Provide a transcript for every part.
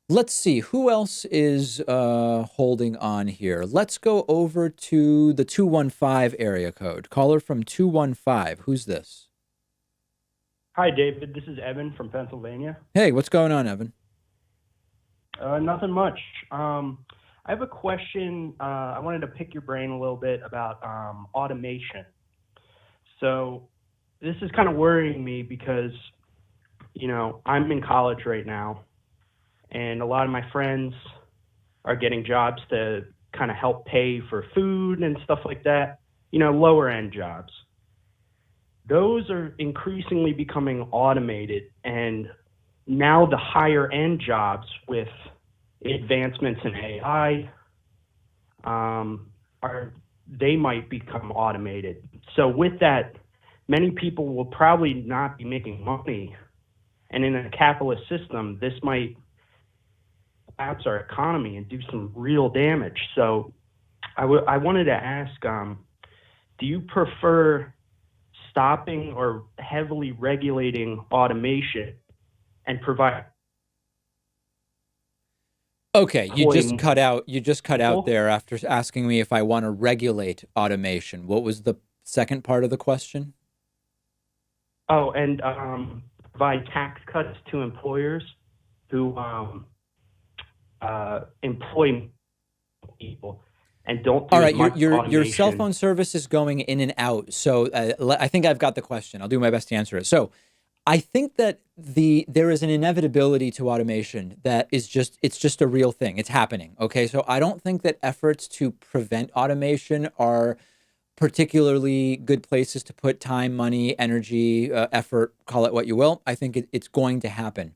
Let's see who else is holding on here. Let's go over to the 215 area code. Caller from 215. Who's this? Hi, David. This is Evan from Pennsylvania. Hey, what's going on, Evan? Nothing much. I have a question. I wanted to pick your brain a little bit about automation. So, this is kind of worrying me because, I'm in college right now, and a lot of my friends are getting jobs to kind of help pay for food and stuff like that, lower end jobs. Those are increasingly becoming automated, and now the higher end jobs with advancements in AI are they might become automated. So with that, many people will probably not be making money, and in a capitalist system, this might collapse our economy and do some real damage. So I wanted to ask, do you prefer stopping or heavily regulating automation and provide Okay, you just employing cut out. You just cut out people? there after asking me if I want to regulate automation. What was the second part of the question? Oh, and provide tax cuts to employers who employ people and don't All do as right, your much your your cell automation. phone service is going in and out. So I think I've got the question. I'll do my best to answer it. So I think that there is an inevitability to automation that is just a real thing. It's happening. Okay, so I don't think that efforts to prevent automation are particularly good places to put time, money, energy, effort, call it what you will. I think it's going to happen.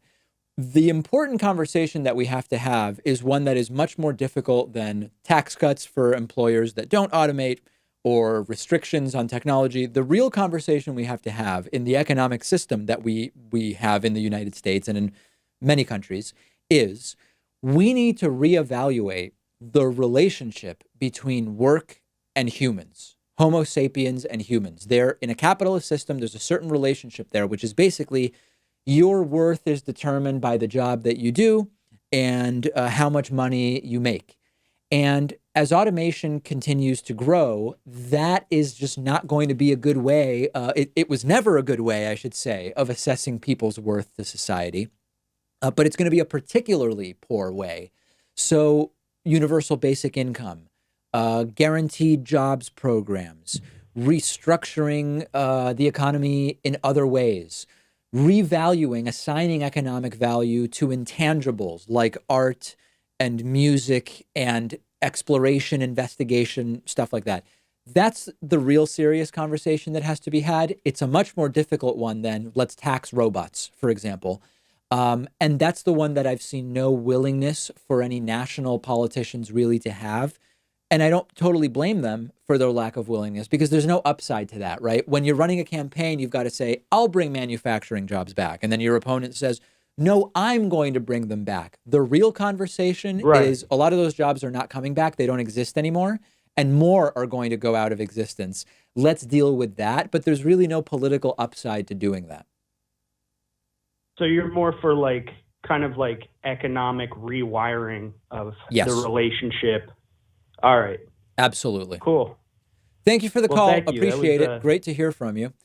The important conversation that we have to have is one that is much more difficult than tax cuts for employers that don't automate or restrictions on technology. The real conversation we have to have in the economic system that we have in the United States and in many countries is we need to reevaluate the relationship between work and humans. Homo sapiens and humans. There, in a capitalist system, there's a certain relationship there, which is basically your worth is determined by the job that you do and how much money you make. And as automation continues to grow, that is just not going to be a good way. It was never a good way, I should say, of assessing people's worth to society. But it's going to be a particularly poor way. So, universal basic income, guaranteed jobs programs, restructuring the economy in other ways, revaluing, assigning economic value to intangibles like art and music and exploration, investigation, stuff like that. That's the real serious conversation that has to be had. It's a much more difficult one than let's tax robots, for example. And that's the one that I've seen no willingness for any national politicians really to have. And I don't totally blame them for their lack of willingness because there's no upside to that, right? When you're running a campaign, you've got to say, I'll bring manufacturing jobs back. And then your opponent says, no, I'm going to bring them back. The real conversation Right. is a lot of those jobs are not coming back. They don't exist anymore. And more are going to go out of existence. Let's deal with that. But there's really no political upside to doing that. So you're more for like kind of like economic rewiring of the Yes, relationship. All right. absolutely. Cool. Thank you for the Well, call. thank you. That was Appreciate it. Great to hear from you.